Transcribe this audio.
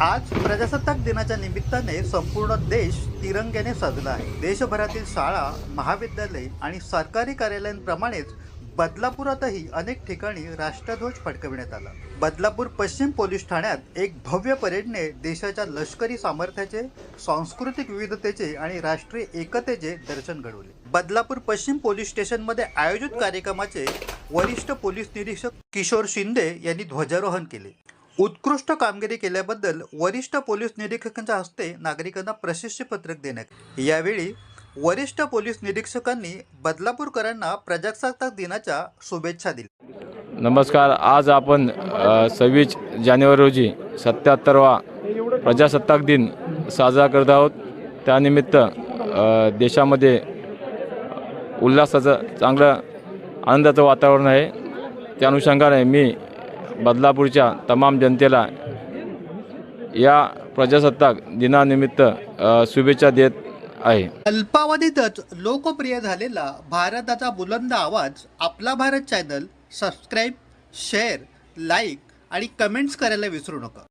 आज प्रजासत्ताक दिनाच्या निमित्ताने संपूर्ण देश तिरंग्याने सजला आहे। देशभरातील शाळा, महाविद्यालय आणि सरकारी कार्यालयांप्रमाणेच बदलापुरातही अनेक ठिकाणी राष्ट्रध्वज फडकविण्यात आला। बदलापूर पश्चिम पोलीस ठाण्यात एक भव्य परेडने देशाच्या लष्करी सामर्थ्याचे, सांस्कृतिक विविधतेचे आणि राष्ट्रीय एकतेचे दर्शन घडवले। बदलापूर पश्चिम पोलीस स्टेशनमध्ये आयोजित कार्यक्रमाचे वरिष्ठ पोलीस निरीक्षक किशोर शिंदे यांनी ध्वजारोहण केले। उत्कृष्ट कामगिरी केल्याबद्दल वरिष्ठ पोलीस निरीक्षकांच्या हस्ते नागरिकांना प्रशस्तीपत्रक देण्यात आले। यावेळी वरिष्ठ पोलीस निरीक्षकांनी बदलापूरकरांना प्रजासत्ताक दिनाच्या शुभेच्छा दिल्या। नमस्कार। आज आपण 26 जानेवारी रोजी 77वा प्रजासत्ताक दिन साजरा करत आहोत। त्यानिमित्त देशामध्ये उल्हासाचं चांगलं आनंदाचं वातावरण आहे। त्या अनुषंगाने मी बदलापूरच्या तमाम जनतेला या प्रजासत्ताक दिनानिमित्त शुभेच्छा देत आहे। अल्पावधीतच लोकप्रिय झालेला भारताचा बुलंद आवाज आपला Bharat channel subscribe, share, like आणि कमेंट्स करायला विसरू नका।